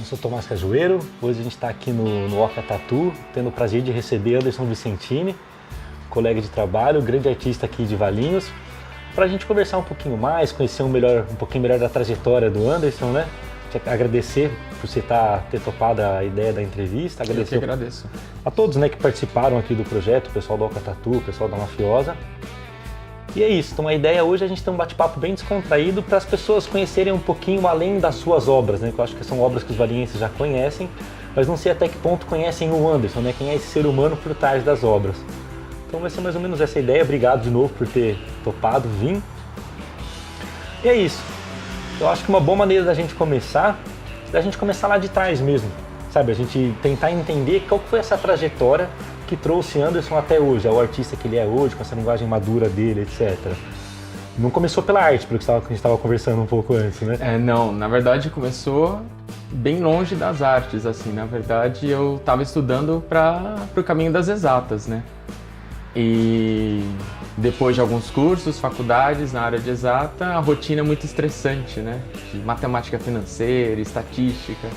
sou Tomás Cajueiro, hoje a gente está aqui no Oca Tatu, tendo o prazer de receber Anderson Vicentini, colega de trabalho, grande artista aqui de Valinhos, para a gente conversar um pouquinho mais, conhecer um pouquinho melhor da trajetória do Anderson, né? Agradecer por você ter topado a ideia da entrevista, agradecer Eu que agradeço a todos, né, que participaram aqui do projeto, o pessoal do Oca Tatu, o pessoal da Mafiosa. E é isso, então a ideia hoje é a gente ter um bate-papo bem descontraído para as pessoas conhecerem um pouquinho além das suas obras, né? Que eu acho que são obras que os valinhenses já conhecem, mas não sei até que ponto conhecem o Anderson, né? Quem é esse ser humano por trás das obras. Então vai ser mais ou menos essa ideia. Obrigado de novo por ter topado vir. E é isso. Eu acho que uma boa maneira da gente começar é a gente começar lá de trás mesmo, sabe? A gente tentar entender qual foi essa trajetória que trouxe Anderson até hoje, ao artista que ele é hoje, com essa linguagem madura dele, etc. Não começou pela arte, pelo que a gente estava conversando um pouco antes, né? Não, na verdade começou bem longe das artes, assim. Na verdade eu estava estudando para o caminho das exatas, né? E depois de alguns cursos, faculdades na área de exata, a rotina é muito estressante, né? De matemática financeira, estatística.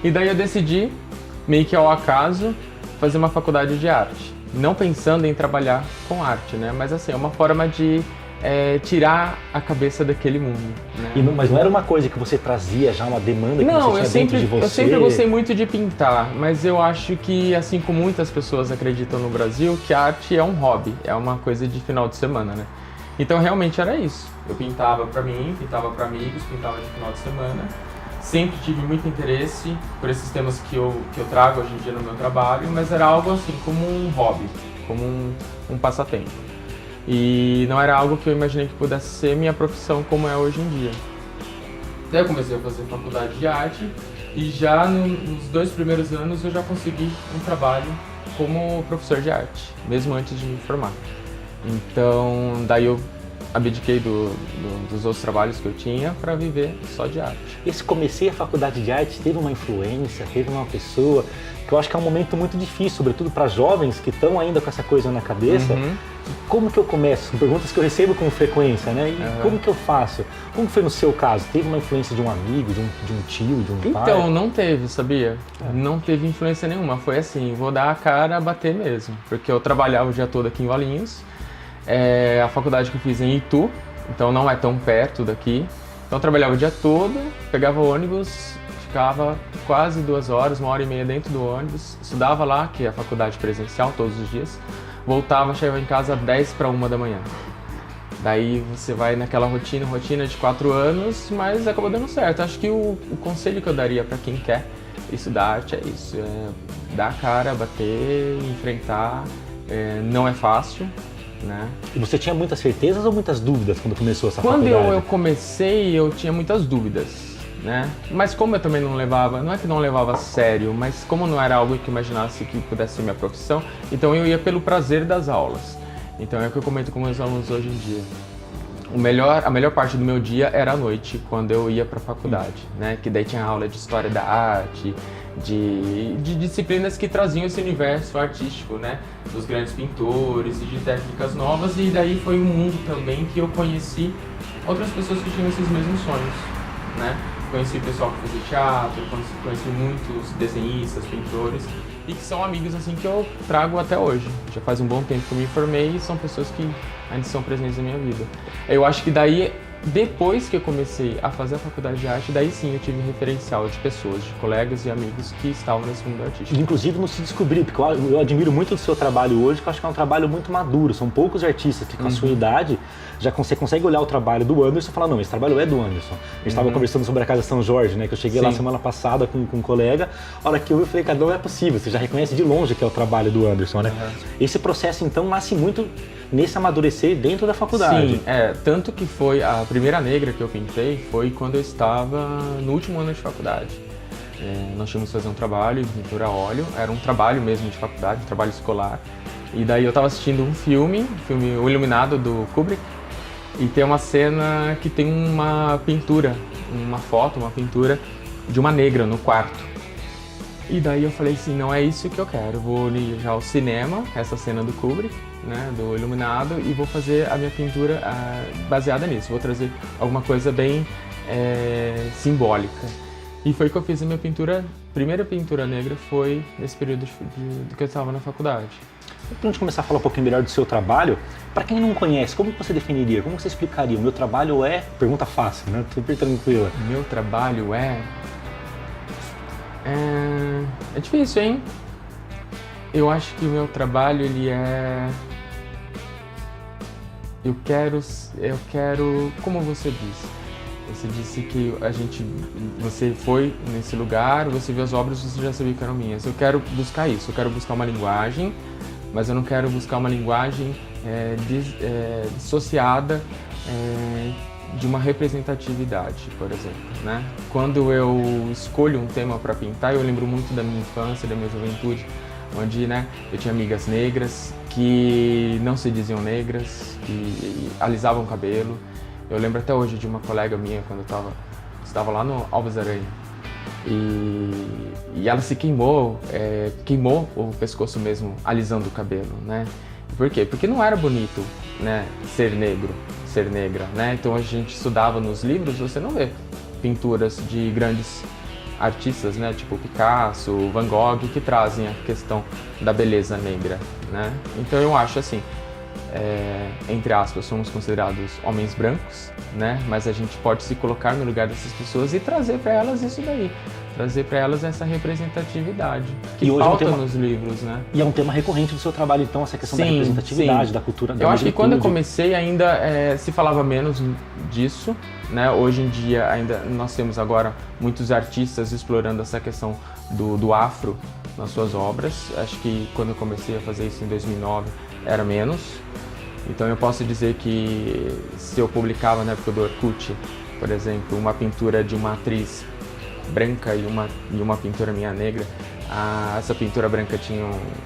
E daí eu decidi, meio que ao acaso, fazer uma faculdade de arte. Não pensando em trabalhar com arte, né? Mas assim, é uma forma de tirar a cabeça daquele mundo, né? Mas não era uma coisa que você trazia já, uma demanda que você tinha dentro de você? Eu sempre gostei muito de pintar, mas eu acho que, assim como muitas pessoas acreditam no Brasil, que a arte é um hobby, é uma coisa de final de semana, né? Então realmente era isso. Eu pintava pra mim, pintava pra amigos, pintava de final de semana. Sempre tive muito interesse por esses temas que eu trago hoje em dia no meu trabalho, mas era algo assim como um hobby, como um passatempo. E não era algo que eu imaginei que pudesse ser minha profissão como é hoje em dia. Daí eu comecei a fazer faculdade de arte e já nos 2 primeiros anos eu já consegui um trabalho como professor de arte, mesmo antes de me formar. Então daí eu abdiquei dos outros trabalhos que eu tinha para viver só de arte. Esse comecei a faculdade de arte, teve uma influência, teve uma pessoa, que eu acho que é um momento muito difícil, sobretudo para jovens que estão ainda com essa coisa na cabeça. Como que eu começo? São perguntas que eu recebo com frequência, né? E como que eu faço? Como foi no seu caso? Teve uma influência de um amigo, de um tio, de um pai? Então, não teve, sabia? Não teve influência nenhuma. Foi assim, vou dar a cara a bater mesmo. Porque eu trabalhava o dia todo aqui em Valinhos. A faculdade que eu fiz em Itu, então não é tão perto daqui. Então eu trabalhava o dia todo, pegava o ônibus, ficava quase 2 horas, 1h30 dentro do ônibus, estudava lá, que é a faculdade presencial todos os dias, voltava, chegava em casa às 10:50 da manhã. Daí você vai naquela rotina de 4 anos, mas acabou dando certo. Acho que o conselho que eu daria para quem quer estudar arte é isso, dar a cara, bater, enfrentar, não é fácil. Né? E você tinha muitas certezas ou muitas dúvidas quando começou essa faculdade? Quando eu comecei, eu tinha muitas dúvidas, né? Mas como eu também não é que não levava a sério, mas como não era algo que eu imaginasse que pudesse ser minha profissão, então eu ia pelo prazer das aulas. Então é o que eu comento com meus alunos hoje em dia. A melhor parte do meu dia era à noite, quando eu ia para a faculdade, né? Que daí tinha aula de história da arte, de disciplinas que traziam esse universo artístico, né? Dos grandes pintores e de técnicas novas, e daí foi um mundo também que eu conheci outras pessoas que tinham esses mesmos sonhos, né? Conheci o pessoal que fazia teatro, conheci muitos desenhistas, pintores, e que são amigos assim que eu trago até hoje. Já faz um bom tempo que eu me formei e são pessoas que ainda são presentes na minha vida. Eu acho que daí, depois que eu comecei a fazer a faculdade de arte, daí sim eu tive um referencial de pessoas, de colegas e amigos que estavam nesse mundo artístico. Inclusive no se descobrir, porque eu admiro muito do seu trabalho hoje, que eu acho que é um trabalho muito maduro. São poucos artistas que com a sua idade você consegue olhar o trabalho do Anderson e falar, não, esse trabalho é do Anderson. A gente estava conversando sobre a Casa São Jorge, né? Que eu cheguei lá semana passada com um colega, a hora que eu vi, eu falei, cara, não é possível, você já reconhece de longe que é o trabalho do Anderson, né? Esse processo, então, nasce muito nesse amadurecer dentro da faculdade. Sim, tanto que foi a primeira negra que eu pintei foi quando eu estava no último ano de faculdade. Nós tínhamos que fazer um trabalho de pintura a óleo, era um trabalho mesmo de faculdade, um trabalho escolar. E daí eu estava assistindo um filme O Iluminado, do Kubrick, e tem uma cena que tem uma pintura, uma pintura de uma negra no quarto. E daí eu falei assim, não é isso que eu quero, vou já ao cinema, essa cena do Kubrick, né, do Iluminado, e vou fazer a minha pintura baseada nisso, vou trazer alguma coisa bem simbólica. E foi que eu fiz a minha primeira pintura negra foi nesse período que eu estava na faculdade. Para a gente começar a falar um pouquinho melhor do seu trabalho, para quem não conhece, como você definiria, como você explicaria? O meu trabalho é... Pergunta fácil, né? Super tranquila. Meu trabalho é difícil, hein? Eu acho que o meu trabalho, ele é... Eu quero, como você disse que você foi nesse lugar, você viu as obras, você já sabia que eram minhas. Eu quero buscar isso, eu quero buscar uma linguagem, mas eu não quero buscar uma linguagem dissociada de uma representatividade, por exemplo, né? Quando eu escolho um tema para pintar, eu lembro muito da minha infância, da minha juventude, onde, né, eu tinha amigas negras que não se diziam negras, que alisavam o cabelo. Eu lembro até hoje de uma colega minha, quando eu estava lá no Alves Aranha, e ela se queimou o pescoço mesmo, alisando o cabelo, né? Por quê? Porque não era bonito, né, ser negro, ser negra, né? Então a gente estudava nos livros, você não vê pinturas de grandes artistas, né, tipo Picasso, Van Gogh, que trazem a questão da beleza negra, né? Então eu acho assim, entre aspas, somos considerados homens brancos, né? Mas a gente pode se colocar no lugar dessas pessoas e trazer para elas isso daí, trazer para elas essa representatividade que falta nos livros, né? E é um tema recorrente do seu trabalho, então, essa questão da representatividade, da cultura, da Eu acho que quando eu comecei ainda se falava menos disso, né? Hoje em dia ainda nós temos agora muitos artistas explorando essa questão do afro nas suas obras. Acho que quando eu comecei a fazer isso em 2009 era menos. Então eu posso dizer que se eu publicava na época do Orkut, por exemplo, uma pintura de uma atriz branca e uma pintura minha negra, essa pintura branca tinha,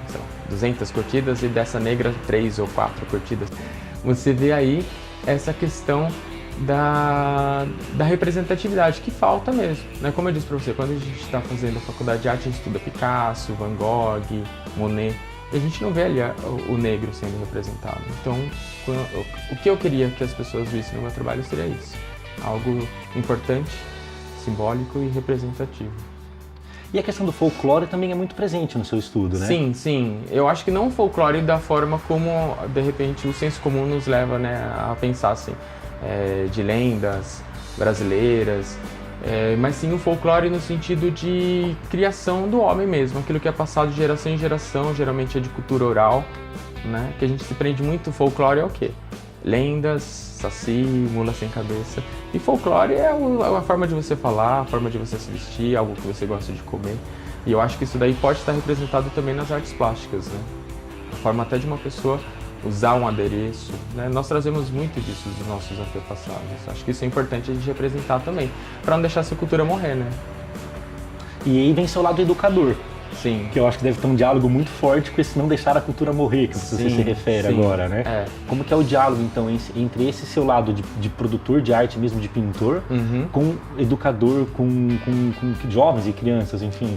sei lá, 200 curtidas e dessa negra 3 ou 4 curtidas. Você vê aí essa questão da representatividade que falta mesmo, né? Como eu disse para você, quando a gente está fazendo a faculdade de arte, a gente estuda Picasso, Van Gogh, Monet, e a gente não vê ali o negro sendo representado. Então, o que eu queria que as pessoas vissem no meu trabalho seria isso, algo importante, simbólico e representativo. E a questão do folclore também é muito presente no seu estudo, né? Sim, sim. Eu acho que não o folclore da forma como, de repente, o senso comum nos leva, né, a pensar assim, de lendas brasileiras, mas sim o folclore no sentido de criação do homem mesmo, aquilo que é passado de geração em geração, geralmente é de cultura oral, né? Que a gente se prende muito, o folclore é o quê? Lendas, saci, mula sem cabeça. E folclore é a forma de você falar, a forma de você se vestir, algo que você gosta de comer. E eu acho que isso daí pode estar representado também nas artes plásticas, né? A forma até de uma pessoa usar um adereço, né? Nós trazemos muito disso dos nossos antepassados. Acho que isso é importante a gente representar também, para não deixar essa cultura morrer, né? E aí vem seu lado educador. Sim. Que eu acho que deve ter um diálogo muito forte com esse não deixar a cultura morrer, que você se refere agora, né? Como que é o diálogo, então, entre esse seu lado de produtor de arte mesmo, de pintor, com educador, com jovens e crianças, enfim?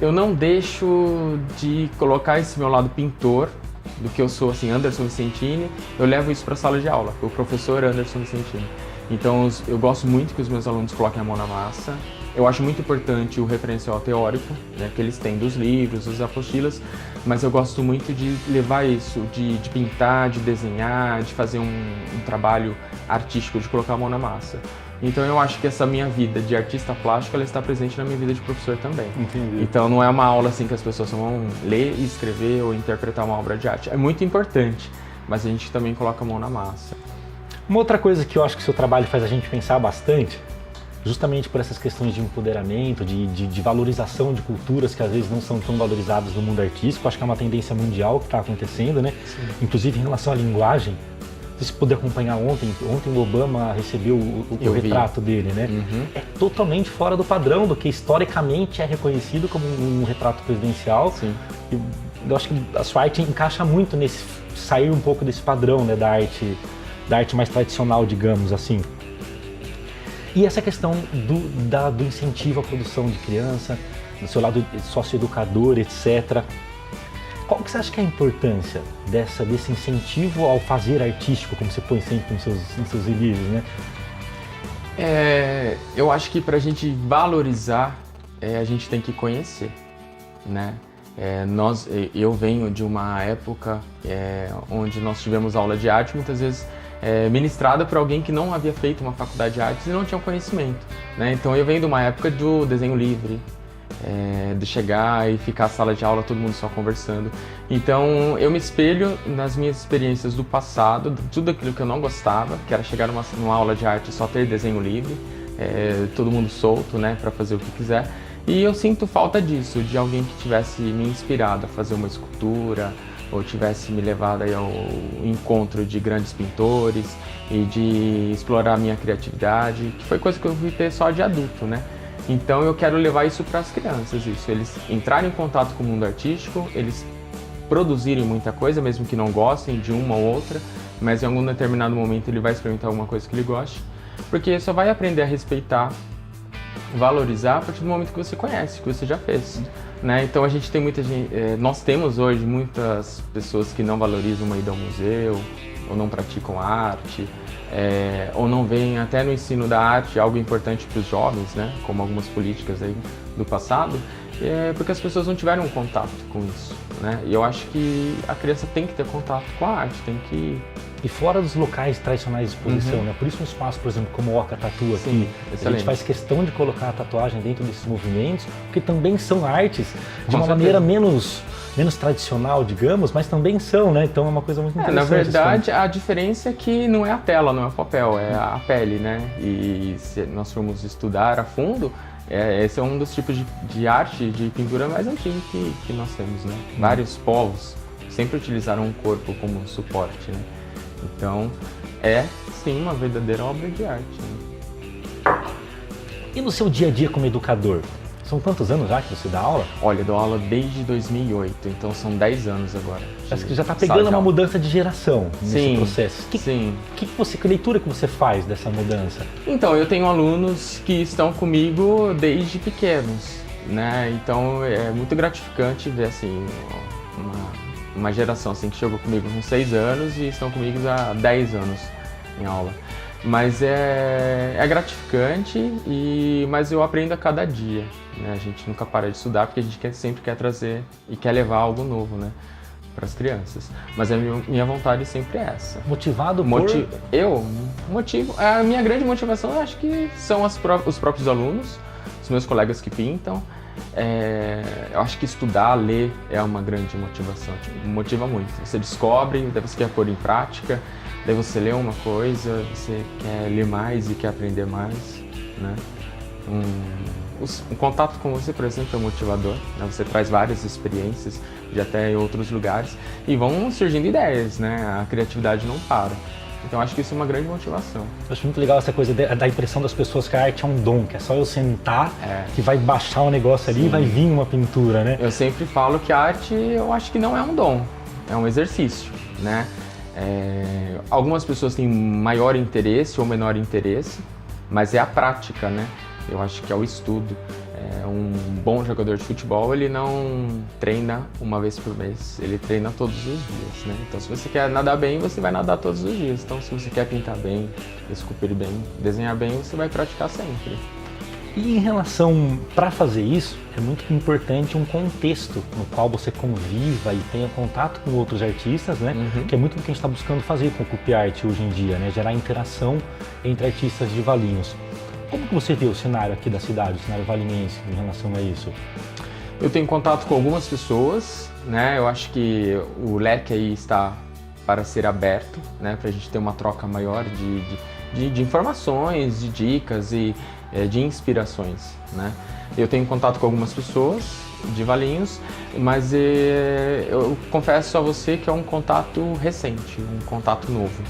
Eu não deixo de colocar esse meu lado pintor, do que eu sou, assim, Anderson Vicentini, eu levo isso para a sala de aula, o professor Anderson Vicentini. Então, eu gosto muito que os meus alunos coloquem a mão na massa. Eu acho muito importante o referencial teórico, né, que eles têm dos livros, das apostilas, mas eu gosto muito de levar isso, de pintar, de desenhar, de fazer um trabalho artístico, de colocar a mão na massa. Então eu acho que essa minha vida de artista plástico, ela está presente na minha vida de professor também. Entendi. Então não é uma aula assim que as pessoas vão ler, escrever ou interpretar uma obra de arte. É muito importante, mas a gente também coloca a mão na massa. Uma outra coisa que eu acho que o seu trabalho faz a gente pensar bastante, justamente por essas questões de empoderamento, de valorização de culturas que às vezes não são tão valorizadas no mundo artístico, acho que é uma tendência mundial que está acontecendo, né? Sim. Inclusive em relação à linguagem. Se puder acompanhar ontem o Obama recebeu o retrato dele, né? É totalmente fora do padrão do que historicamente é reconhecido como um retrato presidencial. Sim. Eu acho que a sua arte encaixa muito nesse sair um pouco desse padrão, né, da arte mais tradicional, digamos assim. E essa questão do incentivo à produção de criança, do seu lado socioeducador, etc. Qual que você acha que é a importância desse incentivo ao fazer artístico, como você põe sempre nos seus releases, né? Eu acho que para a gente valorizar, a gente tem que conhecer, né? Eu venho de uma época onde nós tivemos aula de arte, muitas vezes ministrada por alguém que não havia feito uma faculdade de artes e não tinha conhecimento, né? Então eu venho de uma época do desenho livre, de chegar e ficar na sala de aula todo mundo só conversando. Então eu me espelho nas minhas experiências do passado, tudo aquilo que eu não gostava, que era chegar numa aula de arte e só ter desenho livre, todo mundo solto, né, para fazer o que quiser. E eu sinto falta disso, de alguém que tivesse me inspirado a fazer uma escultura, ou tivesse me levado aí ao encontro de grandes pintores e de explorar a minha criatividade, que foi coisa que eu fui ter só de adulto, né? Então eu quero levar isso para as crianças, eles entrarem em contato com o mundo artístico, eles produzirem muita coisa, mesmo que não gostem de uma ou outra, mas em algum determinado momento ele vai experimentar alguma coisa que ele goste, porque só vai aprender a respeitar, valorizar a partir do momento que você conhece, que você já fez, né? Então a gente tem muita gente, nós temos hoje muitas pessoas que não valorizam uma ida ao museu, ou não praticam arte, ou não veem até no ensino da arte algo importante para os jovens, né? Como algumas políticas aí do passado, porque as pessoas não tiveram um contato com isso, né? E eu acho que a criança tem que ter contato com a arte, tem que... E fora dos locais tradicionais de exposição, né? Por isso um espaço, por exemplo, como o Oca Tatu aqui, a gente faz questão de colocar a tatuagem dentro desses movimentos, porque também são artes de uma maneira menos tradicional, digamos, mas também são, né? Então é uma coisa muito interessante. Na verdade, a diferença é que não é a tela, não é o papel, é a pele, né? E se nós formos estudar a fundo, esse é um dos tipos de arte, de pintura mais antigo que nós temos, né? Vários povos sempre utilizaram o corpo como suporte, né? Então, sim, uma verdadeira obra de arte, né? E no seu dia a dia como educador? São quantos anos já que você dá aula? Olha, eu dou aula desde 2008, então são 10 anos agora. Acho que já está pegando uma mudança de geração nesse processo. Sim. Que leitura que você faz dessa mudança? Então, eu tenho alunos que estão comigo desde pequenos, né? Então, é muito gratificante ver, assim, uma geração assim, que chegou comigo com 6 anos e estão comigo há 10 anos em aula. Mas é gratificante, mas eu aprendo a cada dia, né? A gente nunca para de estudar porque a gente sempre quer trazer e quer levar algo novo, né, para as crianças. Mas a minha vontade sempre é essa. Motivado a minha grande motivação eu acho que são os próprios alunos, os meus colegas que pintam. Eu acho que estudar, ler é uma grande motivação, motiva muito. Você descobre, daí você quer pôr em prática, daí você lê uma coisa, você quer ler mais e quer aprender mais, né? Um contato com você, por exemplo, é motivador, né? Você traz várias experiências de até em outros lugares e vão surgindo ideias, né? A criatividade não para. Então acho que isso é uma grande motivação. Eu acho muito legal essa coisa da impressão das pessoas que a arte é um dom, que é só eu sentar, que vai baixar o negócio ali e vai vir uma pintura, né? Eu sempre falo que a arte, eu acho que não é um dom, é um exercício, né? Algumas pessoas têm maior interesse ou menor interesse, mas é a prática, né? Eu acho que é o estudo. Um bom jogador de futebol, ele não treina uma vez por mês, ele treina todos os dias, né? Então, se você quer nadar bem, você vai nadar todos os dias. Então, se você quer pintar bem, esculpir bem, desenhar bem, você vai praticar sempre. E em relação, para fazer isso, é muito importante um contexto no qual você conviva e tenha contato com outros artistas, né? Que é muito do que a gente está buscando fazer com o Cup Art hoje em dia, né? Gerar interação entre artistas de Valinhos. Como que você vê o cenário aqui da cidade, o cenário valinhense em relação a isso? Eu tenho contato com algumas pessoas, né? Eu acho que o leque aí está para ser aberto, né? Para a gente ter uma troca maior de informações, de dicas e de inspirações, né? Eu tenho contato com algumas pessoas de Valinhos, mas eu confesso a você que é um contato recente, um contato novo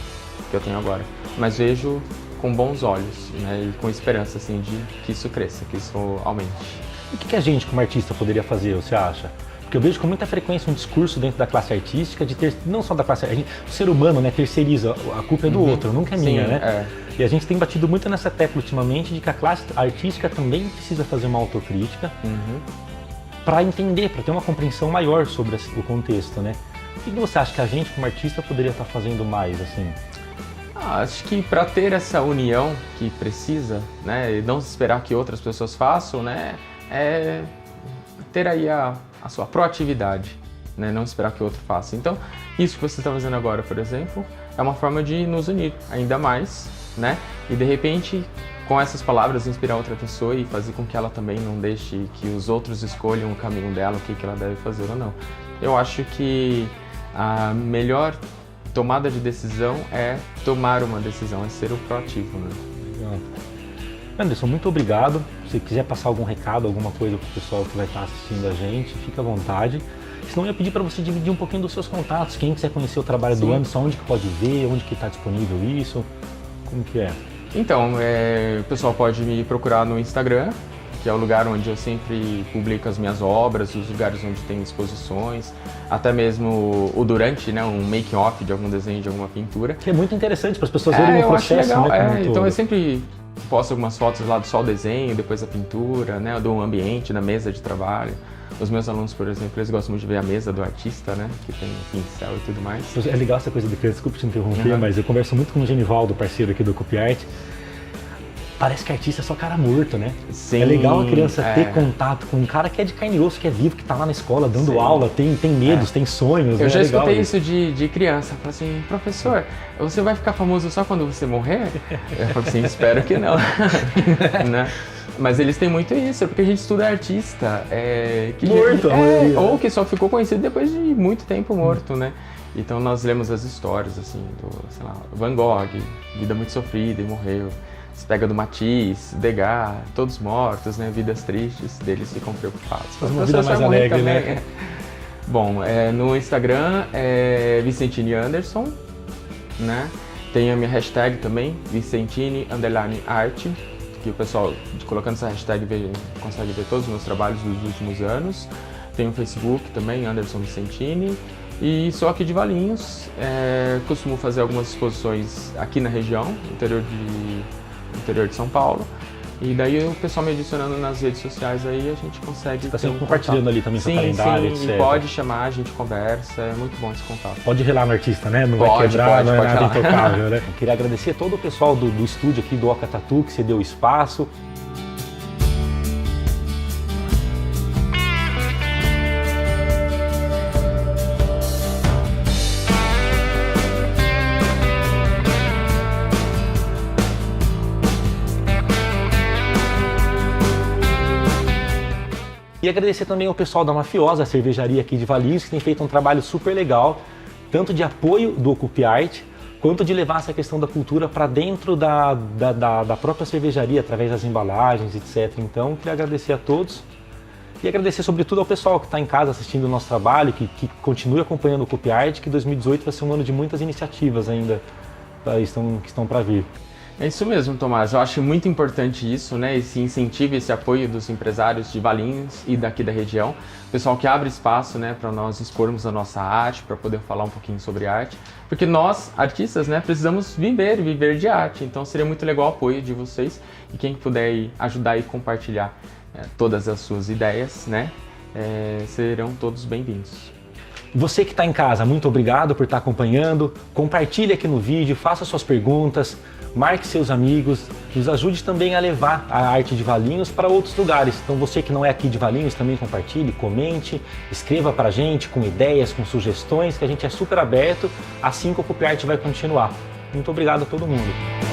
que eu tenho agora. Mas vejo com bons olhos, né, e com esperança assim, de que isso cresça, que isso aumente. E o que a gente, como artista, poderia fazer, você acha? Porque eu vejo com muita frequência um discurso dentro da classe artística, não só da classe artística, o ser humano, né, terceiriza, a culpa é do outro, nunca é minha, né? E a gente tem batido muito nessa tecla ultimamente de que a classe artística também precisa fazer uma autocrítica para entender, para ter uma compreensão maior sobre o contexto, né? O que você acha que a gente, como artista, poderia estar fazendo mais, assim? Acho que para ter essa união que precisa, né, e não esperar que outras pessoas façam, né, é ter aí a sua proatividade, né, não esperar que outro faça. Então, isso que você está fazendo agora, por exemplo, é uma forma de nos unir ainda mais, né, e de repente, com essas palavras, inspirar outra pessoa e fazer com que ela também não deixe que os outros escolham o caminho dela, o que ela deve fazer ou não. Eu acho que a melhor tomada de decisão é tomar uma decisão, é ser o proativo, né? Legal. Anderson, muito obrigado. Se quiser passar algum recado, alguma coisa para o pessoal que vai estar assistindo a gente, fica à vontade. Senão eu ia pedir para você dividir um pouquinho dos seus contatos. Quem quiser conhecer o trabalho do Anderson, onde que pode ver, onde que está disponível isso, como que é? Então, o pessoal pode me procurar no Instagram, que é o lugar onde eu sempre publico as minhas obras, os lugares onde tem exposições, até mesmo o durante, né, um making-off de algum desenho, de alguma pintura. Que é muito interessante para as pessoas verem o processo, legal, né? Então eu sempre posto algumas fotos lá do só o desenho, depois a pintura, né, do ambiente, da mesa de trabalho. Os meus alunos, por exemplo, eles gostam muito de ver a mesa do artista, né, que tem pincel e tudo mais. É legal essa coisa de criança, desculpa te interromper, mas eu converso muito com o Genivaldo, parceiro aqui do CopyArt. Parece que artista é só cara morto, né? Sim, é legal a criança ter contato com um cara que é de carne e osso, que é vivo, que tá lá na escola dando aula, tem medos, tem sonhos. Eu já legal escutei isso de criança. Falei assim, professor, você vai ficar famoso só quando você morrer? Eu falei assim, espero que não. Né? Mas eles têm muito isso, porque a gente estuda artista que morto, ou que só ficou conhecido depois de muito tempo morto, né? Então nós lemos as histórias, assim, do, sei lá, Van Gogh, vida muito sofrida e morreu. Se pega do Matisse, Degas, todos mortos, né? Vidas tristes, deles ficam preocupados. Mas uma vida mais alegre, também, né? Bom, no Instagram é Vicentini Anderson, né? Tem a minha hashtag também, Vicentini_arte, que o pessoal, colocando essa hashtag, consegue ver todos os meus trabalhos dos últimos anos. Tem o Facebook também, Anderson Vicentini. E sou aqui de Valinhos, costumo fazer algumas exposições aqui na região, interior de São Paulo. E daí o pessoal me adicionando nas redes sociais aí, a gente consegue... Está sempre compartilhando ali também seu calendário, etc. Sim, pode chamar, a gente conversa, é muito bom esse contato. Pode relar no artista, né? Não vai quebrar, não é nada intocável, né? Eu queria agradecer todo o pessoal do estúdio aqui do Oca Tatu, que cedeu espaço. E agradecer também ao pessoal da Mafiosa, a cervejaria aqui de Valinhos, que tem feito um trabalho super legal, tanto de apoio do CopyArt, quanto de levar essa questão da cultura para dentro da própria cervejaria, através das embalagens, etc. Então, queria agradecer a todos e agradecer sobretudo ao pessoal que está em casa assistindo o nosso trabalho, que continue acompanhando o CopyArt, que 2018 vai ser um ano de muitas iniciativas ainda que estão para vir. É isso mesmo, Tomás. Eu acho muito importante isso, né? Esse incentivo, esse apoio dos empresários de Valinhos e daqui da região. O pessoal que abre espaço, né, para nós expormos a nossa arte, para poder falar um pouquinho sobre arte. Porque nós, artistas, né, precisamos viver de arte. Então seria muito legal o apoio de vocês. E quem puder ajudar e compartilhar todas as suas ideias, né, serão todos bem-vindos. Você que está em casa, muito obrigado por estar acompanhando. Compartilhe aqui no vídeo, faça suas perguntas. Marque seus amigos, nos ajude também a levar a arte de Valinhos para outros lugares. Então você que não é aqui de Valinhos também compartilhe, comente, escreva para a gente com ideias, com sugestões, que a gente é super aberto, assim que o CopyArt vai continuar. Muito obrigado a todo mundo.